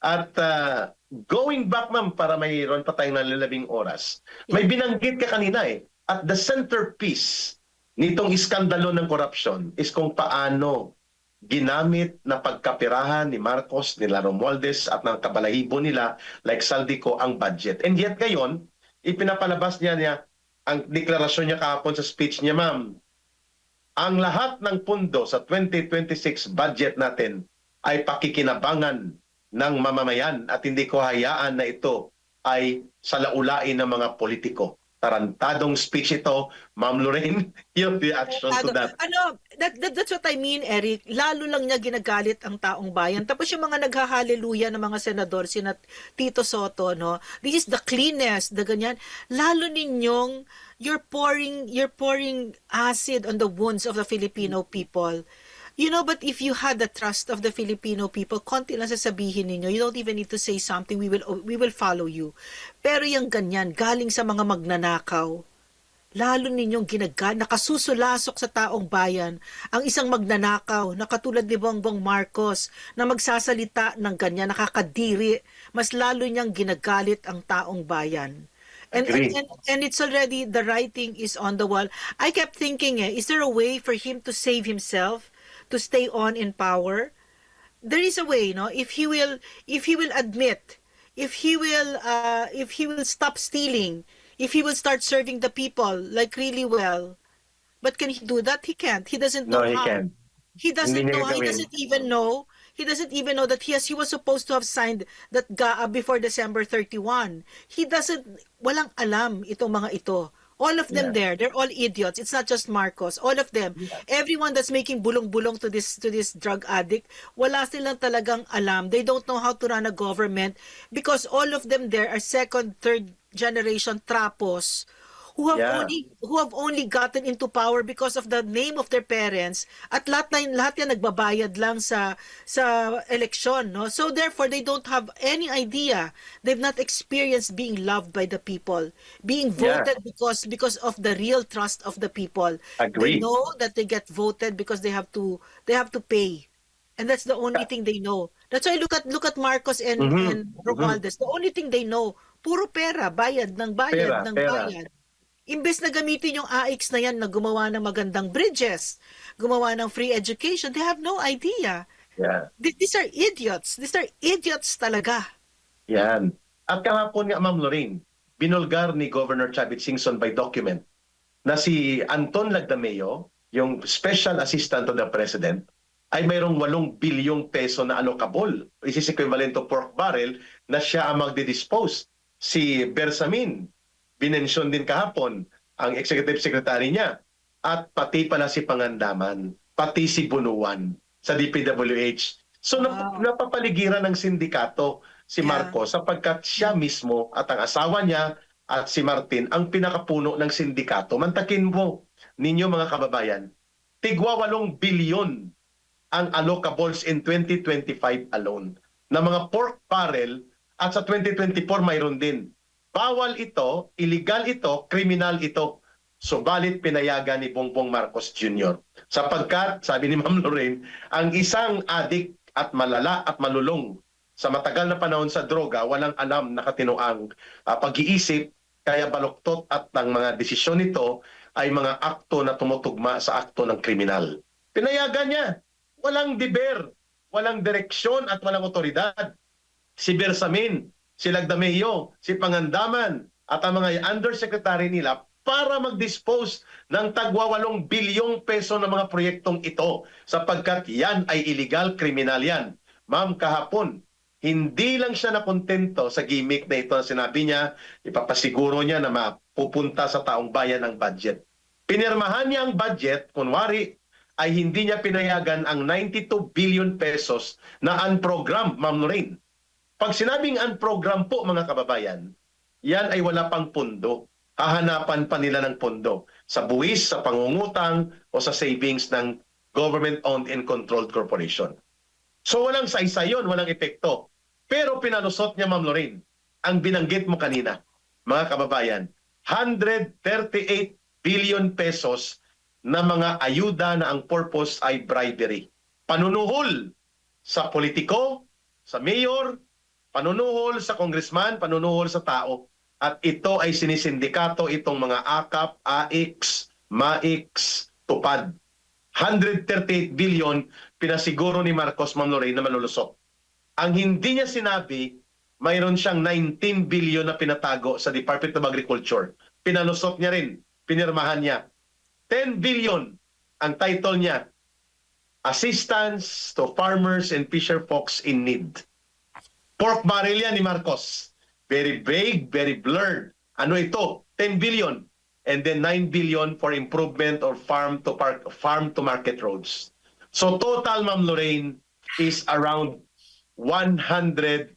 At going back, ma'am, para mayroon pa tayong nalalabing oras, may Yeah. binanggit ka kanina at the centerpiece nitong iskandalo ng korupsyon is kung paano ginamit na pagkapirahan ni Marcos, nila Romualdez at ng kabalahibo nila like Saldico ang budget. And yet ngayon, ipinapalabas niya ang deklarasyon niya kahapon sa speech niya, ma'am, ang lahat ng pundo sa 2026 budget natin ay pakikinabangan ng mamamayan at hindi ko hayaan na ito ay salaulain ng mga politiko. Tarantadong speech ito, Ma'am Lorraine, your reaction to that. That's what I mean, Eric. Lalo lang niya ginagalit ang taong bayan. Tapos yung mga naghahaleluya ng mga senador, sina Tito Soto, no? This is the cleanest, the ganyan. Lalo ninyong you're pouring acid on the wounds of the Filipino people. You know, but if you had the trust of the Filipino people, konti lang sasabihin ninyo. You don't even need to say something. We will follow you. Pero yung ganyan, galing sa mga magnanakaw, lalo ninyong nakasusulasok sa taong bayan ang isang magnanakaw na katulad ni Bongbong Marcos na magsasalita ng ganyan, nakakadiri, mas lalo niyang ginagalit ang taong bayan. And it's already, the writing is on the wall. I kept thinking, is there a way for him to save himself, to stay on in power? There is a way, no? If he will admit, if he will stop stealing, if he will start serving the people like really well. But can he do that? He can't. He doesn't No, know he how. can. He Hindi doesn't niya know how. He gagawin. doesn't even know. He doesn't even know that he was supposed to have signed that GAA before December 31. He doesn't, walang alam itong mga ito. All of them Yeah. they're all idiots. It's not just Marcos. All of them. Yeah. Everyone that's making bulong-bulong to this drug addict, wala silang talagang alam. They don't know how to run a government because all of them there are second, third generation trapos who Yeah. have only gotten into power because of the name of their parents, at lahat yan nagbabayad lang sa eleksyon, no? So therefore they don't have any idea. They've not experienced being loved by the people, being Yeah. voted because of the real trust of the people. They Agree. know that they get voted because they have to pay. And that's the only thing they know. That's why look at Marcos and Romualdez. The only thing they know, puro pera, bayad ng bayad Pera, ng pera. bayad. Imbes na gamitin yung AX na yan na gumawa ng magandang bridges, gumawa ng free education, they have no idea. Yeah. These are idiots. These are idiots talaga. Yan. At kahapon nga, Ma'am Lorraine, binulgar ni Governor Chavit Singson by document na si Anton Lagdameo, yung Special Assistant to the President, ay mayroong 8 bilyong peso na allocable, which is equivalent to pork barrel, na siya ang magdidispose. Si Bersamin, binensyon din kahapon ang executive secretary niya, at pati pala si Pangandaman, pati si Bunuan sa DPWH. So Wow. napapaligiran ng sindikato si Yeah. Marcos sapagkat siya mismo at ang asawa niya at si Martin ang pinakapuno ng sindikato. Mantakin mo ninyo mga kababayan, tigwa 8 bilyon ang allocables in 2025 alone na mga pork barrel, at sa 2024 mayroon din. Bawal ito, illegal ito, kriminal ito. Subalit pinayagan ni Bongbong Marcos Jr. Sapagkat, sabi ni Ma'am Lorraine, ang isang adik at malala at malulong sa matagal na panahon sa droga, walang alam na katinoang pag-iisip, kaya baluktot at ang mga desisyon nito ay mga akto na tumutugma sa akto ng kriminal. Pinayagan niya. Walang deber, walang direksyon at walang otoridad. Si Bersamin, si Lagdameo, si Pangandaman at ang mga undersecretary nila para mag-dispose ng tagwa 8 bilyong peso ng mga proyektong ito sapagkat yan ay illegal, kriminal yan. Ma'am, kahapon, hindi lang siya nakontento sa gimmick na ito na sinabi niya, ipapasiguro niya na mapupunta sa taong bayan ang budget. Pinirmahan niya ang budget, kunwari, ay hindi niya pinayagan ang 92 billion pesos na unprogram, Ma'am Lorraine. Pag sinabing unprogram po mga kababayan, yan ay wala pang pondo. Hahanapan pa nila ng pondo sa buwis, sa pangungutang o sa savings ng government-owned and controlled corporation. So walang saysay yun, walang epekto. Pero pinalusot niya, Ma'am Lorraine, ang binanggit mo kanina, mga kababayan, 138 billion pesos na mga ayuda na ang purpose ay bribery. Panunuhol sa politiko, sa mayor, panunuhol sa congressman, panunuhol sa tao. At ito ay sinisindikato itong mga AKAP, AIX, MAIX, TUPAD. 138 billion pinasiguro ni Marcos, Ma'am Lorraine, na malulusot. Ang hindi niya sinabi, mayroon siyang 19 billion na pinatago sa Department of Agriculture. Pinalusot niya rin, pinirmahan niya. 10 billion ang title niya, Assistance to Farmers and Fisher Folks in Need. Pork barrel yan ni Marcos. Very vague, very blurred. Ano ito? 10 billion. And then 9 billion for improvement or farm to market roads. So total, Ma'am Lorraine, is around 140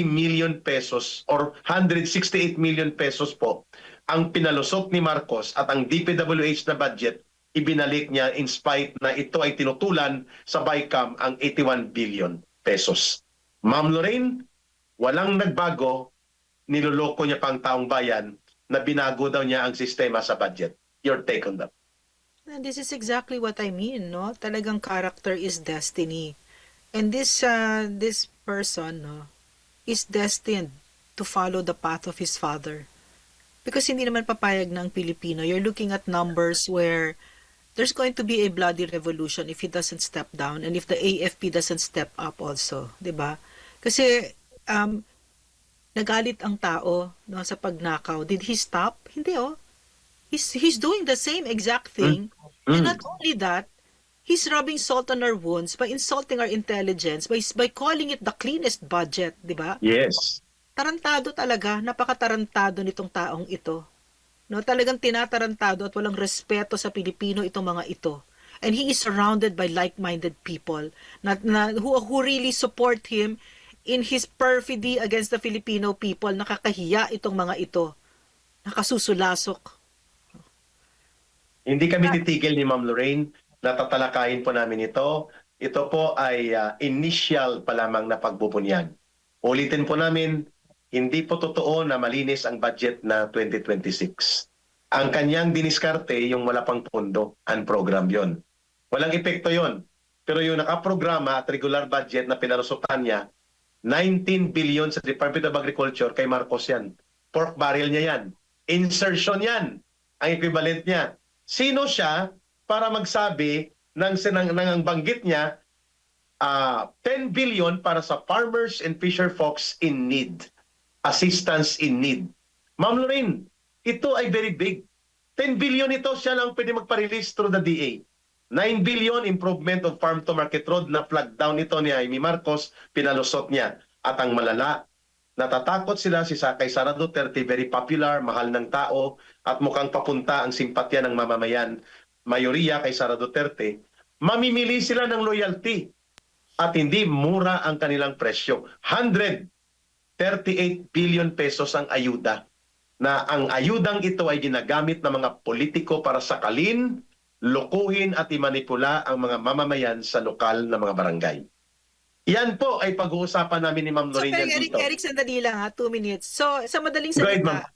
million pesos or 168 million pesos po ang pinalusot ni Marcos, at ang DPWH na budget ibinalik niya in spite na ito ay tinutulan sa BICAM ang 81 billion pesos. Ma'am Lorraine, walang nagbago, niloloko niya pang taong bayan na binago daw niya ang sistema sa budget. Your take on that? And this is exactly what I mean, no? Talagang character is destiny. And this person, no, is destined to follow the path of his father. Because hindi naman papayag ng Pilipino. You're looking at numbers where there's going to be a bloody revolution if he doesn't step down and if the AFP doesn't step up also, 'di ba? Kasi nagalit ang tao, no, sa pagnakaw. Did he stop? Hindi, oh. He's doing the same exact thing. And not only that, he's rubbing salt on our wounds by insulting our intelligence, by calling it the cleanest budget, 'di ba? Yes. Tarantado talaga, napakatarantado nitong taong ito. No, talagang tinatarantado at walang respeto sa Pilipino itong mga ito. And he is surrounded by like-minded people who really support him in his perfidy against the Filipino people. Nakakahiya itong mga ito. Nakasusulasok. Hindi kami titigil ni Ma'am Lorraine. Natatalakayin po namin ito. Ito po ay initial pa lamang na pagbubunyag. Ulitin po namin, hindi po totoo na malinis ang budget na 2026. Ang kanyang diniskarte, yung wala pang pondo, program yon. Walang epekto yon. Pero yung nakaprograma at regular budget na pinarusutan niya, 19 billion sa Department of Agriculture, kay Marcos yan. Pork barrel niya yan. Insertion yan. Ang equivalent niya. Sino siya para magsabi ng banggit niya 10 billion para sa farmers and fisher folks in need, assistance in need? Ma'am Lorraine, ito ay very big. 10 billion ito, siya lang pwede magpa-release through the DA. 9 billion improvement of farm to market road na flag down ito ni Amy Marcos, pinalusot niya. At ang malala, natatakot sila kay Sara Duterte, very popular, mahal ng tao, at mukhang papunta ang simpatya ng mamamayan, mayoriya kay Sara Duterte. Mamimili sila ng loyalty at hindi mura ang kanilang presyo. 138 billion pesos ang ayuda, na ang ayudang ito ay ginagamit ng mga politiko para sakalin, lukuhin at imanipula ang mga mamamayan sa lokal na mga barangay. Yan po ay pag-uusapan namin ni Ma'am So, Lorraine dito. Eric, sandali lang ha, 2 minutes. So, sa madaling Go ahead, salita,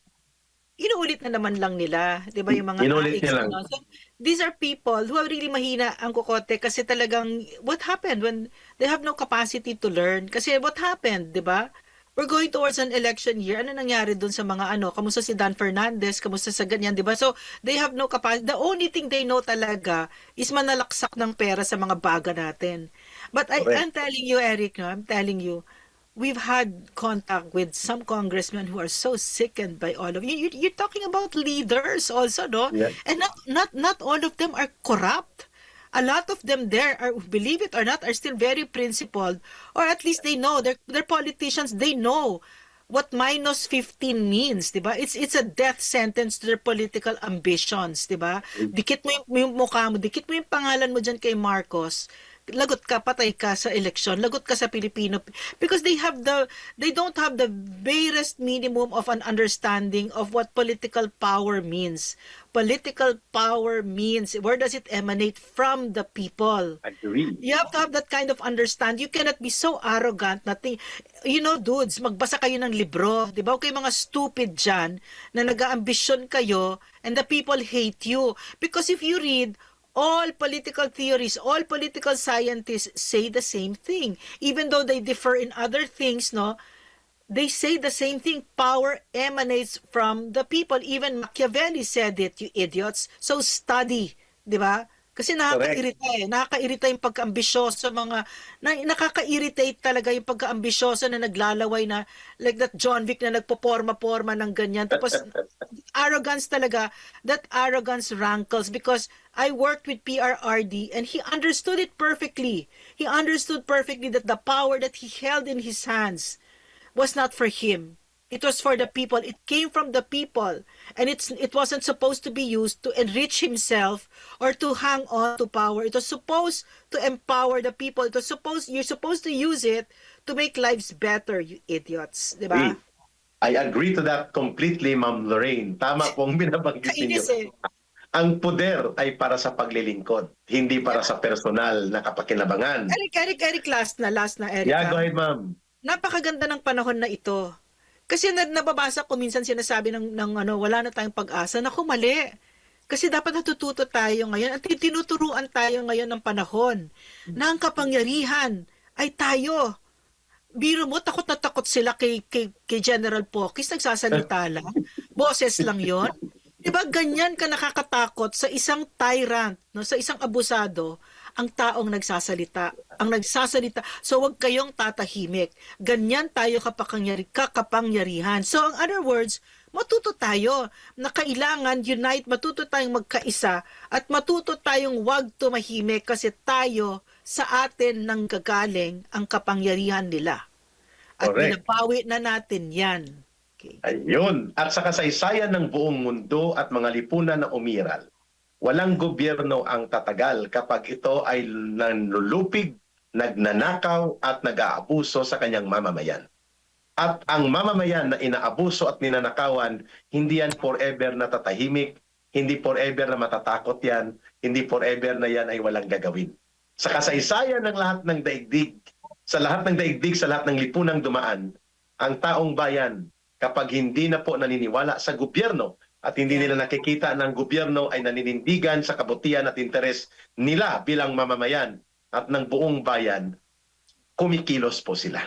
inuulit na naman lang nila, 'di ba, yung mga Inuulit AIX, niya lang. no? So, these are people who are really mahina ang kokote kasi talagang what happened when they have no capacity to learn? Kasi what happened, 'di ba? We're going towards an election year. Ano nangyari dun sa mga kamusta si Dan Fernandez, kamusta sa ganyan, 'di ba? So, they have no capacity. The only thing they know talaga is manalaksak ng pera sa mga baga natin. But I'm telling you, Eric, no, I'm telling you, we've had contact with some congressmen who are so sickened by all of you. You're talking about leaders also, no? Yeah. And not all of them are corrupt. A lot of them there are, believe it or not, are still very principled, or at least they know, they're politicians, they know what minus 15 means, 'di ba? It's a death sentence to their political ambitions, 'di ba? Dikit mo yung mukha mo, dikit mo yung pangalan mo diyan kay Marcos. Lagot ka, patay ka sa eleksyon, lagot ka sa Pilipino, because they don't have the barest minimum of an understanding of what political power means. Political power means, where does it emanate? From the people. Agree. You have to have that kind of understand. You cannot be so arrogant na dudes, magbasa kayo ng libro, 'di ba? Okay, mga stupid diyan na nag-aambisyon kayo and the people hate you. Because if you read all political theories, all political scientists say the same thing. Even though they differ in other things, no, they say the same thing. Power emanates from the people. Even Machiavelli said it, you idiots. So study, di ba? Kasi nakaka-irita nakaka-irita yung pagka-ambisyoso, nakaka-irritate talaga yung pagka-ambisyoso na naglalaway na, like that John Vic na nagpoporma-porma ng ganyan. Tapos, arrogance talaga, that arrogance rankles because I worked with PRRD and he understood it perfectly. He understood perfectly that the power that he held in his hands was not for him. It was for the people. It came from the people. And it wasn't supposed to be used to enrich himself or to hang on to power. It was supposed to empower the people. You're supposed to use it to make lives better, you idiots. Diba? I agree to that completely, Ma'am Lorraine. Tama pong binabanggit ninyo. Kainis eh. Ang poder ay para sa paglilingkod, hindi para sa personal na kapakinabangan. Eric, last na, Eric. Yeah, go ahead, ma'am. Napakaganda ng panahon na ito. Kasi nababasa ko minsan sinasabi ng wala na tayong pag-asa. Naku, mali. Kasi dapat natututo tayo ngayon at tinuturuan tayo ngayon ng panahon na ang kapangyarihan ay tayo. Biro mo, takot na takot sila kay General Pokis, nagsasalita lang. Boses lang yon. Diba ganyan ka nakakatakot sa isang tyrant, no? Sa isang abusado, ang taong nagsasalita. So wag kayong tatahimik. Ganyan tayo kakapangyarihan. So in other words, matuto tayo na kailangan unite, matuto tayong magkaisa at matuto tayong wag tumahimik kasi tayo sa atin nang gagaling ang kapangyarihan nila. At Correct. binabawi na natin yan. Okay. Ayun. At sa kasaysayan ng buong mundo at mga lipunan na umiral, walang gobyerno ang tatagal kapag ito ay nanlulupig, nagnanakaw at nag-aabuso sa kanyang mamamayan. At ang mamamayan na inaabuso at ninanakawan, hindi yan forever na tatahimik, hindi forever na matatakot yan, hindi forever na yan ay walang gagawin. Sa kasaysayan ng lahat ng daigdig, sa lahat ng lipunang dumaan, ang taong bayan, kapag hindi na po naniniwala sa gobyerno at hindi nila nakikita ng gobyerno ay naninindigan sa kabutihan at interes nila bilang mamamayan at ng buong bayan, kumikilos po sila.